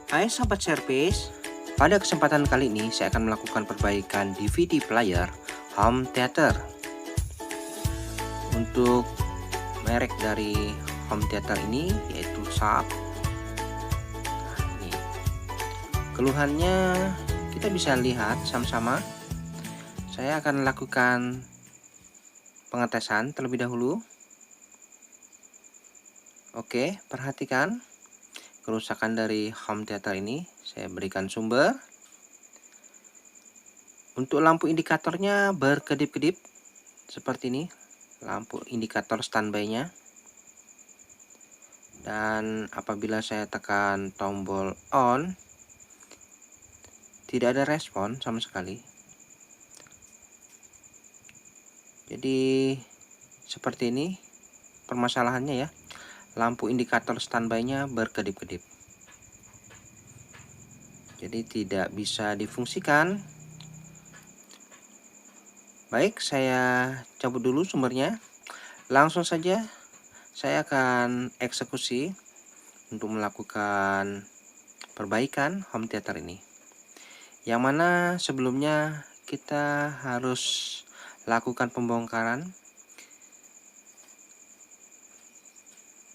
Hai sahabat servis, pada kesempatan kali ini saya akan melakukan perbaikan DVD player home theater. Untuk merek dari home theater ini yaitu Sharp. Nah, ini keluhannya kita bisa lihat sama-sama. Saya akan lakukan pengetesan terlebih dahulu. Oke, perhatikan kerusakan dari home theater ini. Saya berikan sumber. Untuk lampu indikatornya berkedip-kedip seperti ini, lampu indikator standby-nya. Dan apabila saya tekan tombol on, tidak ada respon sama sekali. Jadi seperti ini permasalahannya ya. Lampu indikator standby-nya berkedip-kedip. Jadi tidak bisa difungsikan. Baik, saya cabut dulu sumbernya. Langsung saja saya akan eksekusi untuk melakukan perbaikan home theater ini. Yang mana sebelumnya kita harus lakukan pembongkaran.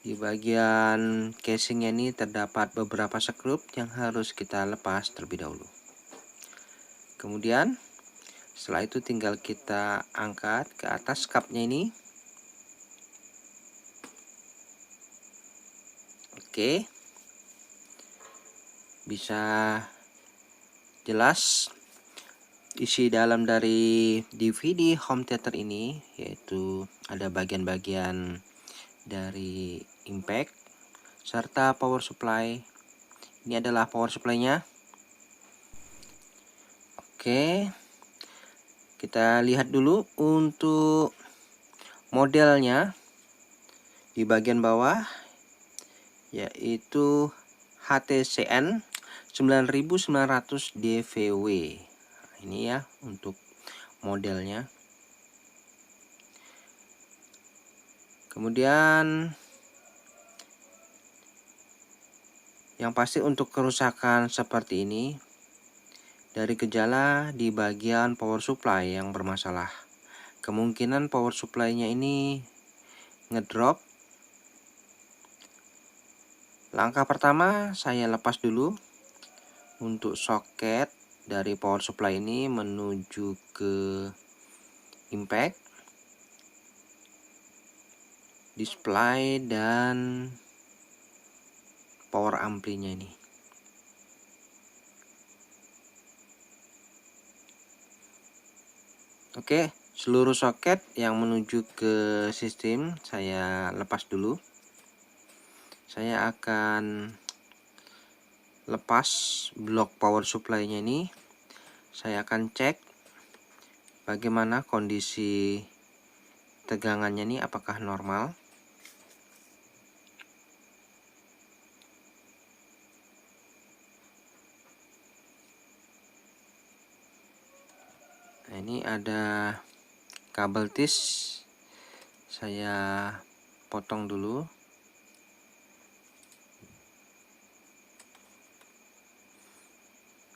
Di bagian casingnya ini terdapat beberapa skrup yang harus kita lepas terlebih dahulu. Kemudian setelah itu tinggal kita angkat ke atas cupnya ini. Oke, bisa jelas isi dalam dari DVD home theater ini, yaitu ada bagian-bagian dari impact serta power supply. Ini adalah power supply-nya. Oke, kita lihat dulu untuk modelnya di bagian bawah, yaitu HTCN 9900 DVW. Ini ya untuk modelnya. Kemudian yang pasti untuk kerusakan seperti ini dari gejala di bagian power supply yang bermasalah. Kemungkinan power supply-nya ini ngedrop. Langkah pertama saya lepas dulu untuk soket dari power supply ini menuju ke impact, display, dan power amplinya ini. Oke, seluruh soket yang menuju ke sistem saya lepas dulu. Saya akan lepas blok power supply-nya ini. Saya akan cek bagaimana kondisi tegangannya ini, apakah normal. Nah, ini ada kabel tis, saya potong dulu.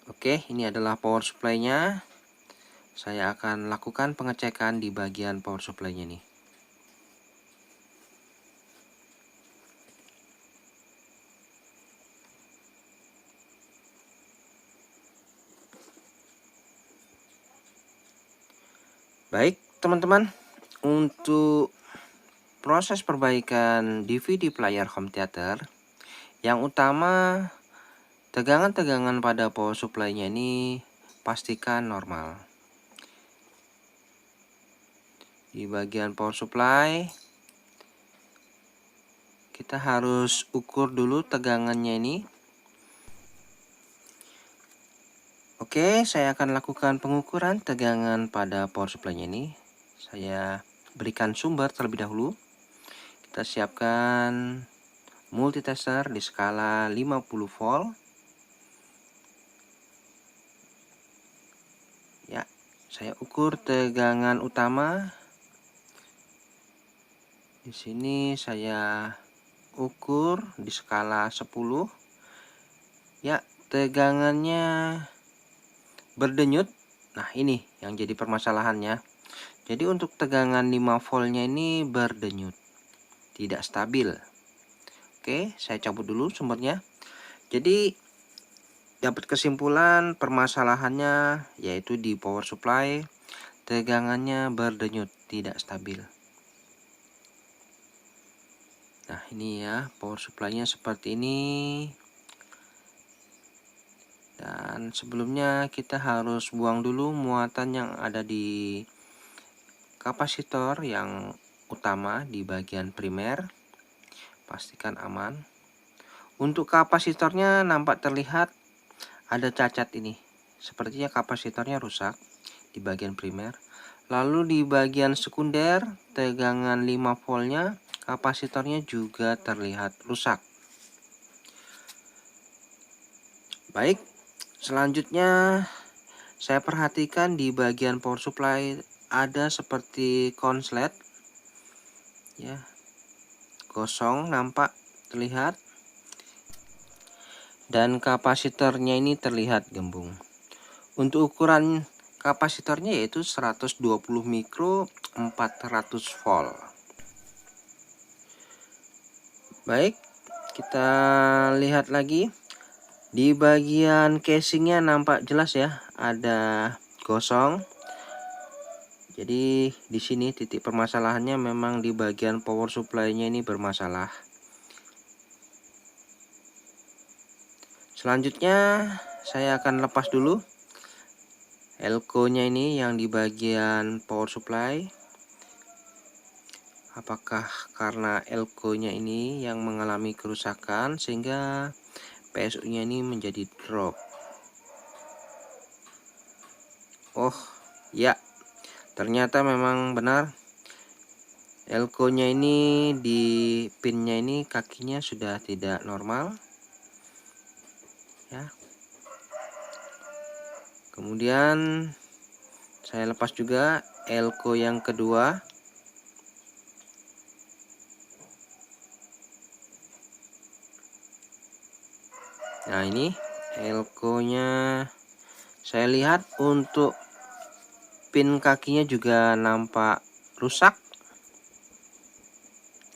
Oke, ini adalah power supply-nya. Saya akan lakukan pengecekan di bagian power supply-nya nih. Baik, teman-teman, untuk proses perbaikan DVD player home theater, yang utama tegangan-tegangan pada power supply-nya ini pastikan normal. Di bagian power supply kita harus ukur dulu tegangannya ini. Oke, saya akan lakukan pengukuran tegangan pada power supply-nya ini. Saya berikan sumber terlebih dahulu. Kita siapkan multitester di skala 50 volt. Ya, saya ukur tegangan utama. Di sini saya ukur di skala 10. Ya, tegangannya berdenyut. Nah, ini yang jadi permasalahannya. Jadi untuk tegangan 5 voltnya ini berdenyut, tidak stabil. Oke, saya cabut dulu sumbernya. Jadi dapat kesimpulan permasalahannya yaitu di power supply, tegangannya berdenyut, tidak stabil. Nah, ini ya, power supply-nya seperti ini. Dan sebelumnya kita harus buang dulu muatan yang ada di kapasitor yang utama di bagian primer. Pastikan aman. Untuk kapasitornya nampak terlihat ada cacat ini. Sepertinya kapasitornya rusak di bagian primer. Lalu di bagian sekunder, tegangan 5 voltnya, kapasitornya juga terlihat rusak. Baik, selanjutnya saya perhatikan di bagian power supply ada seperti konslet ya, kosong nampak terlihat, dan kapasitornya ini terlihat gembung. Untuk ukuran kapasitornya yaitu 120 mikro 400 volt. Baik, kita lihat lagi. Di bagian casingnya nampak jelas ya, ada gosong. Jadi di sini titik permasalahannya memang di bagian power supply-nya ini bermasalah. Selanjutnya saya akan lepas dulu elko-nya ini yang di bagian power supply. Apakah karena elko-nya ini yang mengalami kerusakan sehingga PSU-nya ini menjadi drop? Oh ya, ternyata memang benar. Elko-nya ini di pinnya ini kakinya sudah tidak normal ya. Kemudian saya lepas juga elko yang kedua. Nah, ini elko-nya saya lihat untuk pin kakinya juga nampak rusak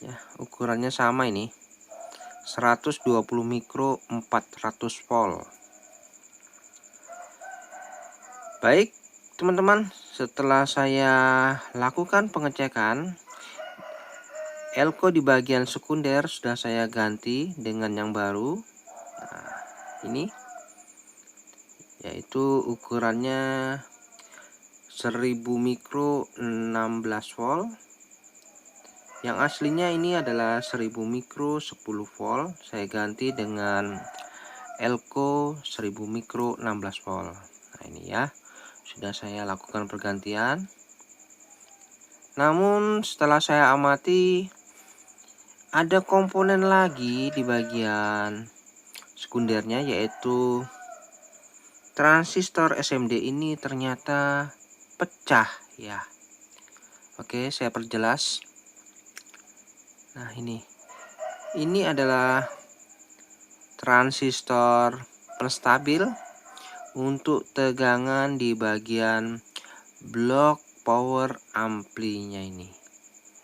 ya. Ukurannya sama ini, 120 mikro 400 volt. Baik teman-teman, setelah saya lakukan pengecekan, elko di bagian sekunder sudah saya ganti dengan yang baru. Nah, ini yaitu ukurannya 1000 mikro 16 volt. Yang aslinya ini adalah 1000 mikro 10 volt. Saya ganti dengan elko 1000 mikro 16 volt. Nah, ini ya, sudah saya lakukan pergantian. Namun setelah saya amati, ada komponen lagi di bagian sekundernya, yaitu transistor SMD ini ternyata pecah ya. Oke, saya perjelas. Nah, ini adalah transistor penstabil untuk tegangan di bagian blok power ampli-nya ini.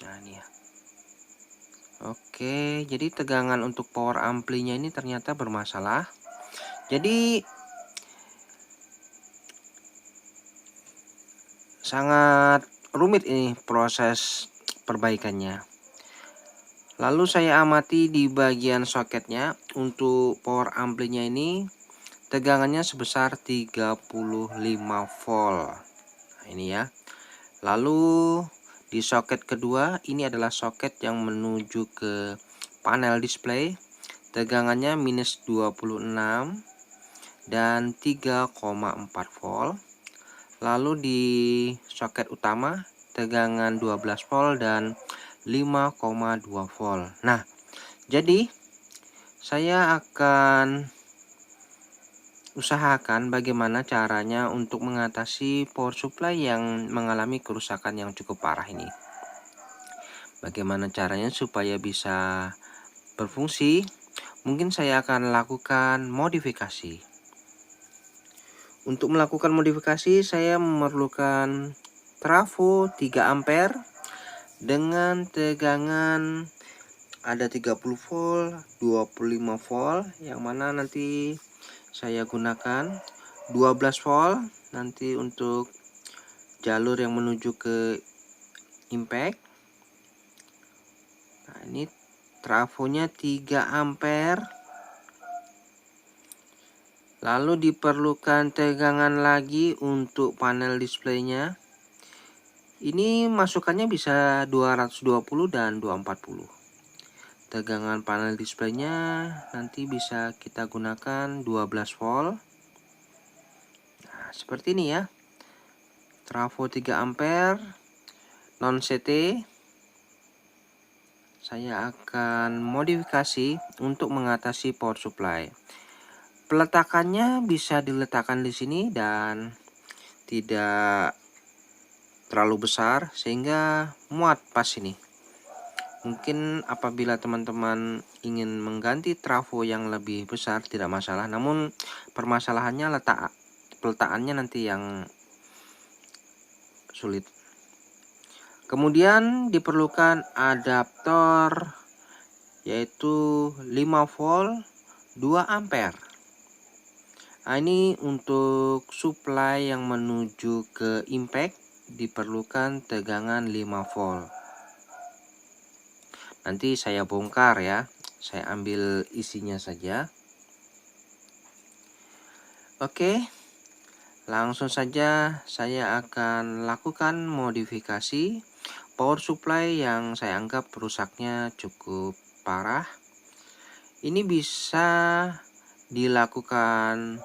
Nah, ini ya. Oke, jadi tegangan untuk power ampli-nya ini ternyata bermasalah. Jadi sangat rumit ini proses perbaikannya. Lalu saya amati di bagian soketnya untuk power ampli-nya ini tegangannya sebesar 35 volt. Nah, ini ya. Lalu di soket kedua, ini adalah soket yang menuju ke panel display. Tegangannya minus 26 dan 3,4 volt. Lalu di soket utama tegangan 12 volt dan 5,2 volt. Nah, jadi saya akan usahakan bagaimana caranya untuk mengatasi power supply yang mengalami kerusakan yang cukup parah ini. Bagaimana caranya supaya bisa berfungsi. mungkin saya akan lakukan modifikasi. Untuk melakukan modifikasi, saya memerlukan trafo 3 ampere dengan tegangan ada 30 volt, 25 volt, yang mana nanti saya gunakan 12 volt nanti untuk jalur yang menuju ke impact. Nah, ini trafonya 3 ampere. Lalu diperlukan tegangan lagi untuk panel displaynya. Ini masukannya bisa 220 dan 240. Tegangan panel displaynya nanti bisa kita gunakan 12 volt. Nah, seperti ini ya. Trafo 3 ampere non CT. Saya akan modifikasi untuk mengatasi power supply. Peletakannya bisa diletakkan di sini dan tidak terlalu besar sehingga muat pas ini. Mungkin apabila teman-teman ingin mengganti trafo yang lebih besar tidak masalah, namun permasalahannya peletakannya nanti yang sulit. Kemudian diperlukan adaptor yaitu 5 volt 2 ampere. Nah, ini untuk supply yang menuju ke impact diperlukan tegangan 5 volt. Nanti saya bongkar ya. Saya ambil isinya saja. Oke. Langsung saja saya akan lakukan modifikasi power supply yang saya anggap rusaknya cukup parah. Ini bisa dilakukan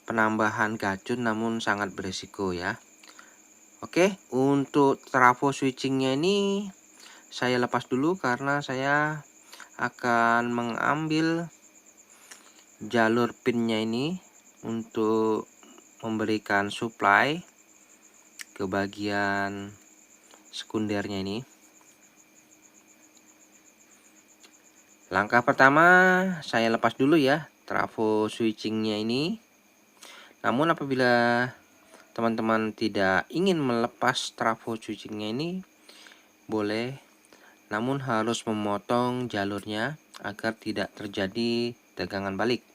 penambahan gajun namun sangat berisiko ya. Oke, untuk trafo switchingnya ini saya lepas dulu karena saya akan mengambil jalur pinnya ini untuk memberikan supply ke bagian sekundernya ini. Langkah pertama saya lepas dulu ya trafo switchingnya ini. Namun apabila teman-teman tidak ingin melepas trafo switchingnya ini, boleh, namun harus memotong jalurnya agar tidak terjadi tegangan balik.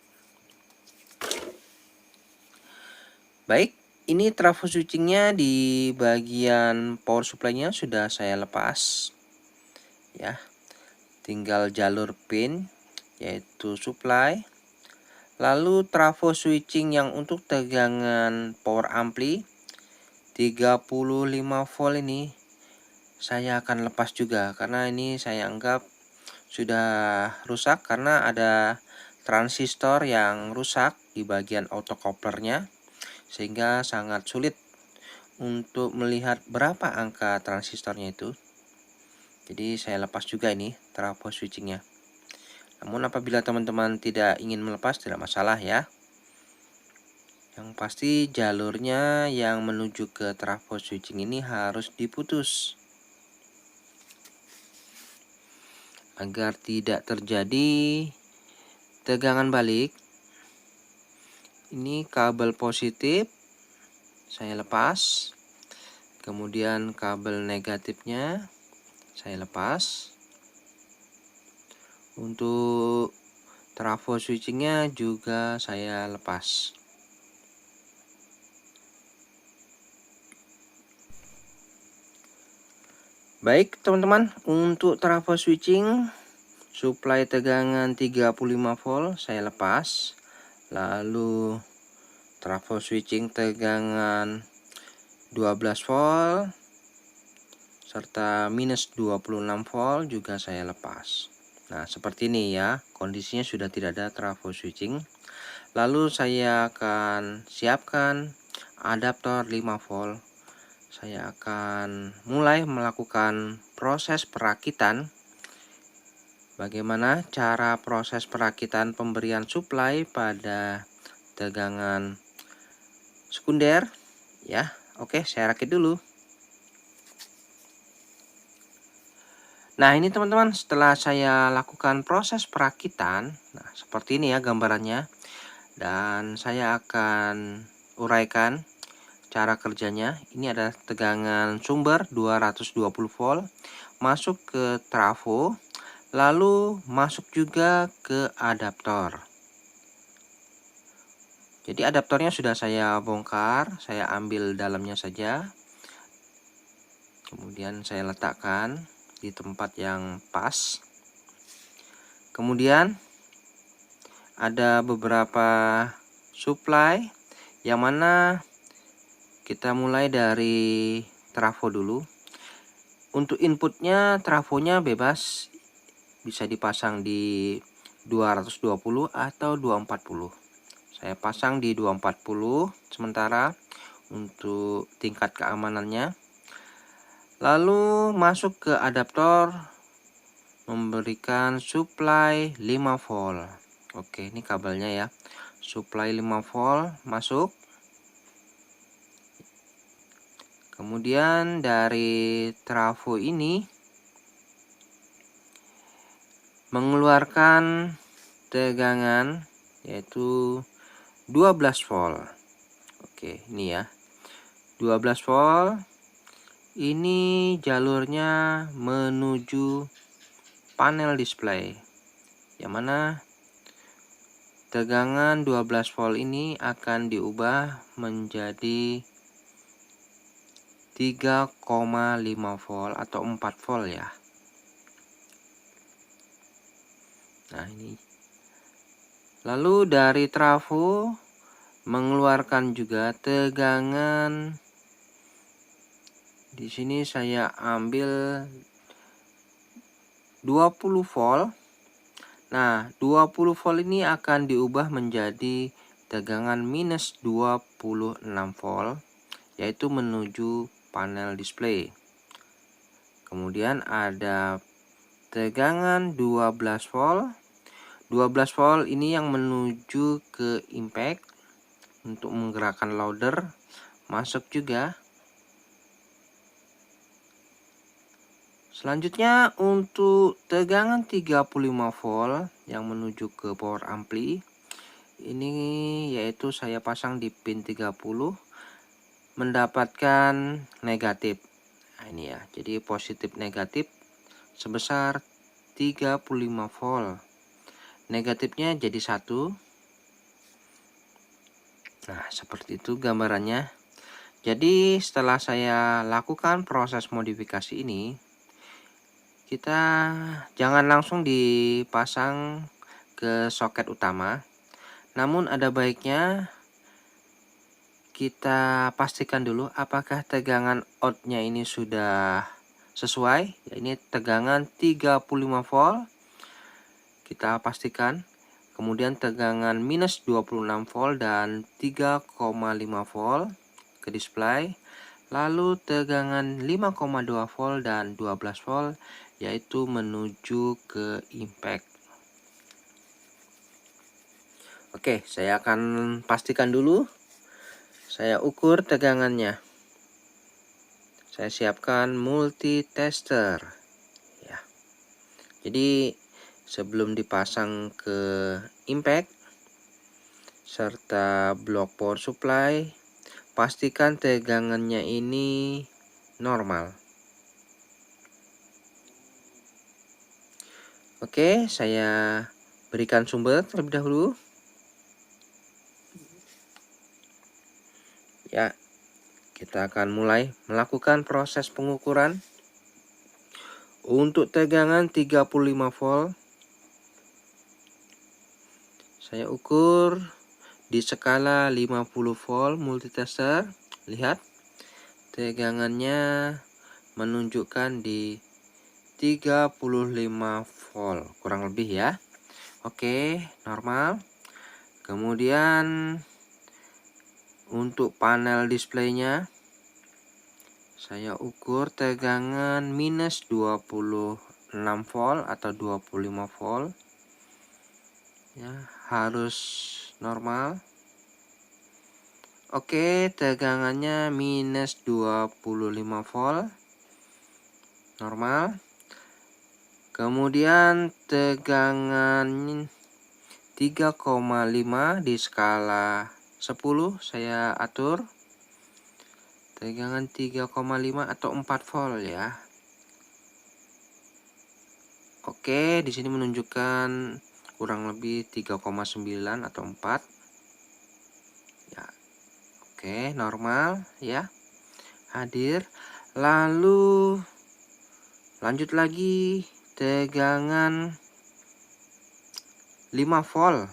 Baik, ini trafo switchingnya di bagian power supply-nya sudah saya lepas ya. Tinggal jalur pin yaitu supply. Lalu trafo switching yang untuk tegangan power ampli 35 volt ini saya akan lepas juga karena ini saya anggap sudah rusak karena ada transistor yang rusak di bagian autocouplernya sehingga sangat sulit untuk melihat berapa angka transistornya itu. Jadi saya lepas juga ini trafo switchingnya. Namun apabila teman-teman tidak ingin melepas tidak masalah ya. Yang pasti jalurnya yang menuju ke trafo switching ini harus diputus agar tidak terjadi tegangan balik. Ini kabel positif saya lepas, kemudian kabel negatifnya saya lepas. Untuk trafo switchingnya juga saya lepas. Baik teman-teman, untuk trafo switching supply tegangan 35 volt saya lepas. Lalu trafo switching tegangan 12 volt serta minus 26 volt juga saya lepas. Nah, seperti ini ya, kondisinya sudah tidak ada trafo switching. Lalu saya akan siapkan adaptor 5 volt. Saya akan mulai melakukan proses perakitan. Bagaimana cara proses perakitan pemberian supply pada tegangan sekunder ya. Oke, saya rakit dulu. Nah, ini teman-teman, setelah saya lakukan proses perakitan, nah seperti ini ya gambarannya. Dan saya akan uraikan cara kerjanya. Ini adalah tegangan sumber 220 volt masuk ke trafo, lalu masuk juga ke adaptor. Jadi adaptornya sudah saya bongkar, saya ambil dalamnya saja. Kemudian saya letakkan di tempat yang pas. Kemudian ada beberapa supply, yang mana kita mulai dari trafo dulu. Untuk inputnya, trafonya bebas, bisa dipasang di 220 atau 240. Saya pasang di 240 sementara untuk tingkat keamanannya. Lalu masuk ke adaptor, memberikan supply 5 volt. Oke, ini kabelnya ya. Supply 5 volt masuk. Kemudian dari trafo ini mengeluarkan tegangan yaitu 12 volt. Oke, ini ya. 12 volt. Ini jalurnya menuju panel display. Yang mana tegangan 12 volt ini akan diubah menjadi 3,5 volt atau 4 volt ya. Nah, ini. Lalu dari trafo mengeluarkan juga tegangan. Di sini saya ambil 20 volt. Nah, 20 volt ini akan diubah menjadi tegangan minus 26 volt, yaitu menuju panel display. Kemudian ada tegangan 12 volt. 12 volt ini yang menuju ke impact untuk menggerakkan loader, masuk juga. Selanjutnya untuk tegangan 35 volt yang menuju ke power ampli, ini yaitu saya pasang di pin 30, mendapatkan negatif. Nah, ini ya, jadi positif negatif sebesar 35 volt. Negatifnya jadi 1. Nah, seperti itu gambarannya. Jadi setelah saya lakukan proses modifikasi ini, kita jangan langsung dipasang ke soket utama. Namun ada baiknya kita pastikan dulu apakah tegangan outnya ini sudah sesuai. Ya, ini tegangan 35 volt. Kita pastikan. Kemudian tegangan minus 26 volt dan 3,5 volt ke display. Lalu tegangan 5,2 volt dan 12 volt yaitu menuju ke impact. Oke, saya akan pastikan dulu. Saya ukur tegangannya. Saya siapkan multitester. Ya. Jadi sebelum dipasang ke impact serta blok power supply, pastikan tegangannya ini normal. Oke, saya berikan sumber terlebih dahulu. Ya, kita akan mulai melakukan proses pengukuran. Untuk tegangan 35 volt, saya ukur di skala 50 volt multitester. Lihat, tegangannya menunjukkan di 35 volt kurang lebih ya. Oke, normal. Kemudian untuk panel displaynya saya ukur tegangan minus 26 volt atau 25 volt ya, harus normal. Oke, tegangannya minus 25 volt normal. Kemudian tegangan 3,5 di skala 10 saya atur. Tegangan 3,5 atau 4 volt ya. Oke, di sini menunjukkan kurang lebih 3,9 atau 4. Ya. Oke, normal ya. Hadir. Lalu lanjut lagi tegangan 5 volt.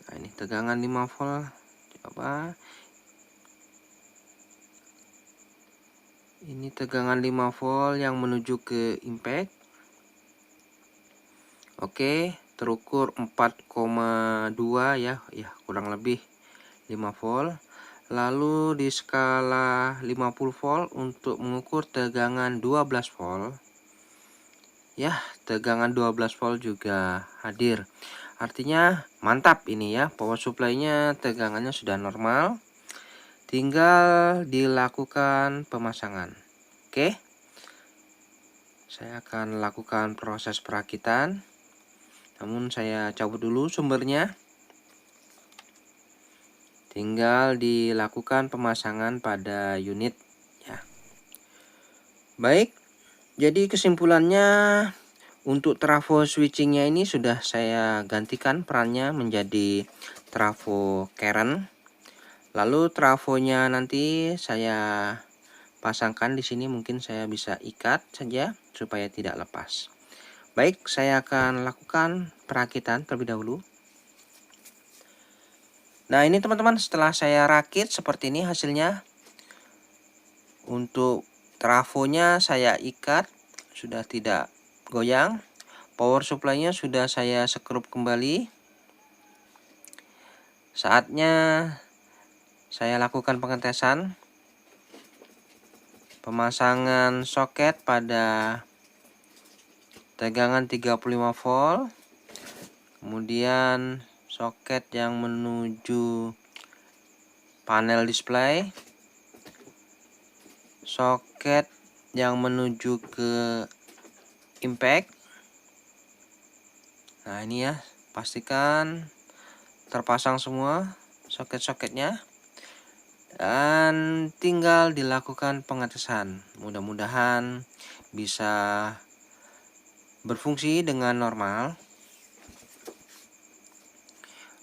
Nah, ini tegangan 5 volt. Coba. Ini tegangan 5 volt yang menuju ke impact. Oke, terukur 4,2 ya, kurang lebih 5 volt. Lalu di skala 50 volt untuk mengukur tegangan 12 volt. Ya, tegangan 12 volt juga hadir. Artinya mantap ini ya, power supply-nya tegangannya sudah normal. Tinggal dilakukan pemasangan. Oke. Saya akan lakukan proses perakitan. Namun saya cabut dulu sumbernya. Tinggal dilakukan pemasangan pada unit ya. Baik, jadi kesimpulannya untuk trafo switchingnya ini sudah saya gantikan perannya menjadi trafo current. Lalu trafonya nanti saya pasangkan di sini, mungkin saya bisa ikat saja supaya tidak lepas. Baik, saya akan lakukan perakitan terlebih dahulu. Nah, ini teman-teman, setelah saya rakit seperti ini hasilnya. Untuk trafonya saya ikat, sudah tidak goyang. Power supply-nya sudah saya sekrup kembali. Saatnya saya lakukan pengetesan. Pemasangan soket pada tegangan 35 volt. Kemudian soket yang menuju panel display, soket yang menuju ke impact. Nah, ini ya, pastikan terpasang semua soket-soketnya dan tinggal dilakukan pengetesan. Mudah-mudahan bisa berfungsi dengan normal.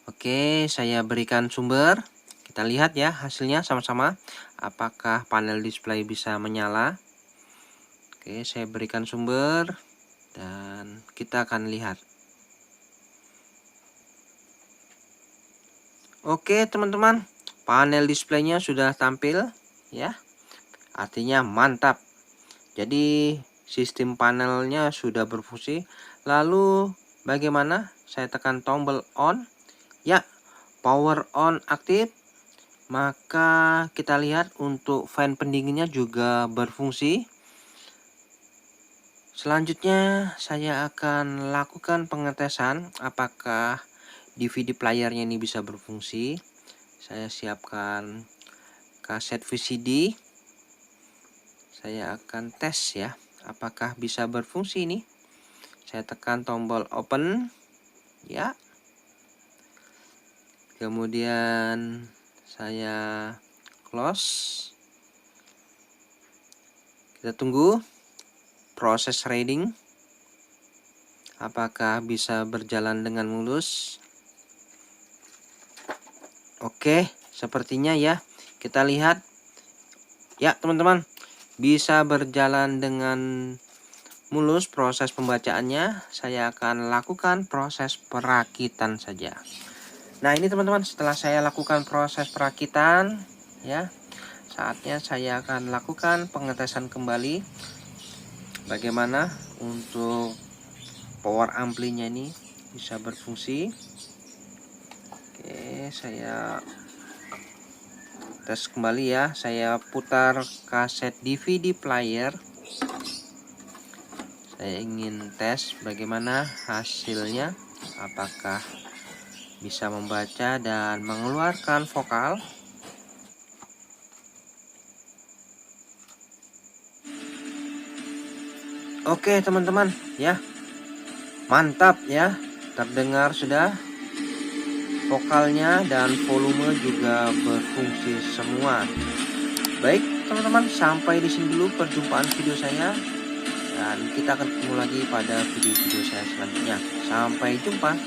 Oke, saya berikan sumber. Kita lihat ya hasilnya sama-sama. Apakah panel display bisa menyala? Oke, saya berikan sumber dan kita akan lihat. Oke, teman-teman, panel displaynya sudah tampil ya. Artinya mantap. Jadi sistem panelnya sudah berfungsi. Lalu bagaimana? Saya tekan tombol on. Ya, power on aktif. Maka kita lihat untuk fan pendinginnya juga berfungsi. Selanjutnya saya akan lakukan pengetesan apakah DVD playernya ini bisa berfungsi. Saya siapkan kaset VCD. Saya akan tes ya, apakah bisa berfungsi ini. Saya tekan tombol open ya. Kemudian saya close. Kita tunggu proses reading. Apakah bisa berjalan dengan mulus? Oke, sepertinya ya. Kita lihat. Ya, teman-teman, bisa berjalan dengan mulus proses pembacaannya. Saya akan lakukan proses perakitan saja. Nah, ini teman-teman, setelah saya lakukan proses perakitan ya, saatnya saya akan lakukan pengetesan kembali bagaimana untuk power amplinya ini bisa berfungsi. Oke, saya tes kembali ya. Saya putar kaset DVD player. Saya ingin tes bagaimana hasilnya, apakah bisa membaca dan mengeluarkan vokal. Oke, teman-teman ya. Mantap ya, terdengar sudah vokalnya dan volume juga berfungsi semua. Baik teman-teman, sampai di sini dulu perjumpaan video saya, dan kita akan ketemu lagi pada video-video saya selanjutnya. Sampai jumpa.